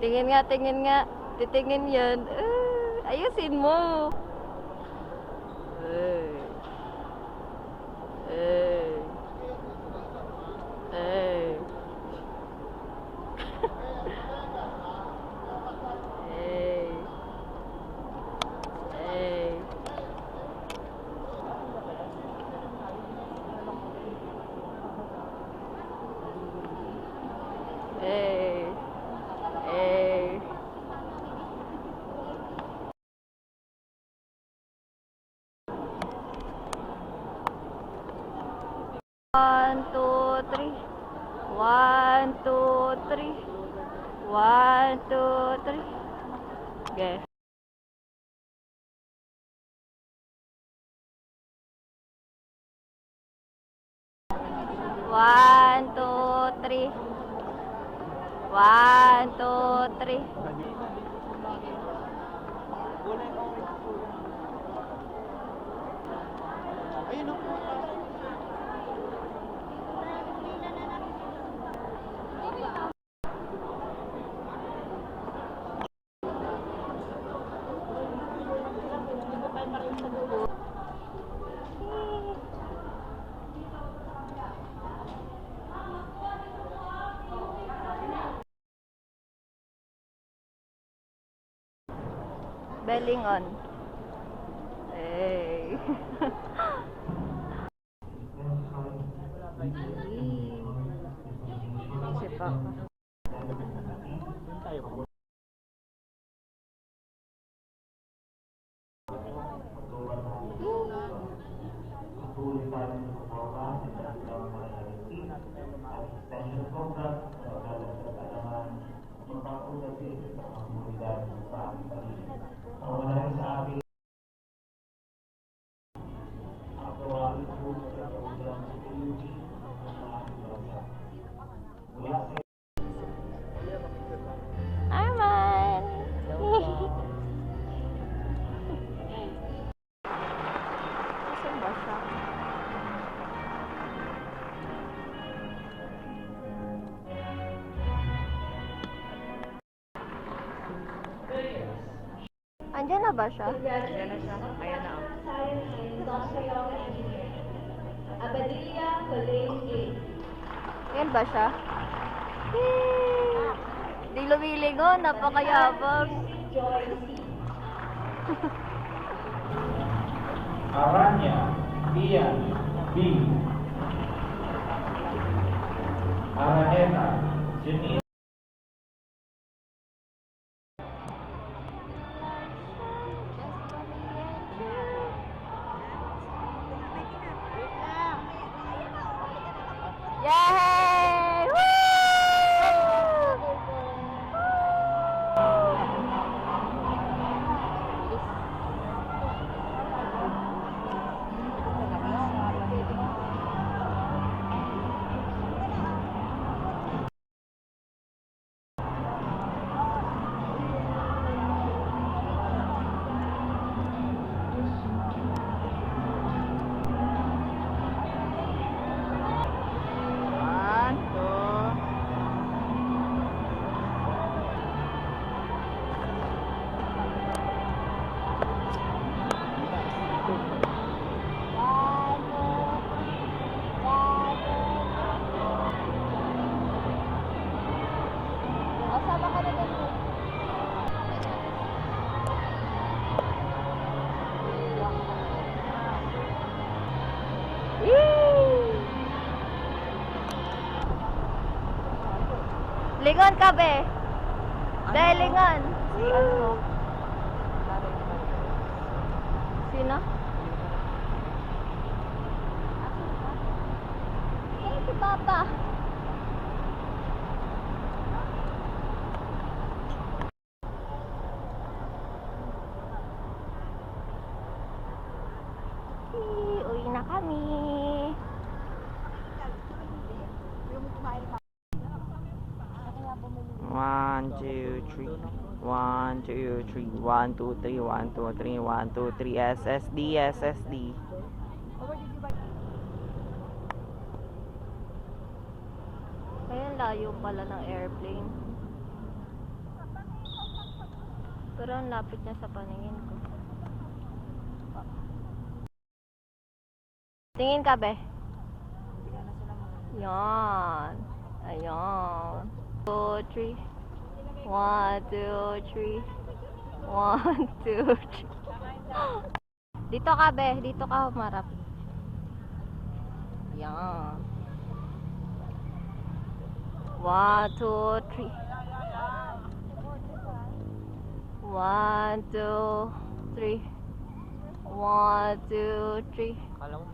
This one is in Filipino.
Tingin nga, tingin nga. Titingin yan. Ayusin mo. Eh. Eh. Eh. Eh. Eh. Eh. Eh. One, two, three. 1, 2, 3. 1, 2, 3. Okay. One, two, three. 1, 2, 3. Ayun o. Belling on. Hey. Sipa. Arman! Saan ba siya? Andiyan na ba siya? Ayan na siya. Ayan na. Abadilla, Colleen A. Yan ba siya? Yay! Di lumilingon, napakayabang. Aranya, Ian, B. Araneta, Jenny. Yay! Woo! Kasama ka na din. Lingon ka, be. Be, lingon. Sino? Si Papa. Uwi na kami. One, two, three. 1, 2, 3. 1, 2, 3. 1, 2, 3. 1, 2, 3. SSD, SSD. Ayun, layo pala ng airplane. Sobrang lapit niya sa paningin ko. Tingin ka, be. Yan. Ayan. 2, 3. 1, 2, 3. 1, 2, 3. Dito ka, be. Dito ka humarap. Yan. 1, 2, 3. 1, 2, 3. 1, 2, 3. Kala mo,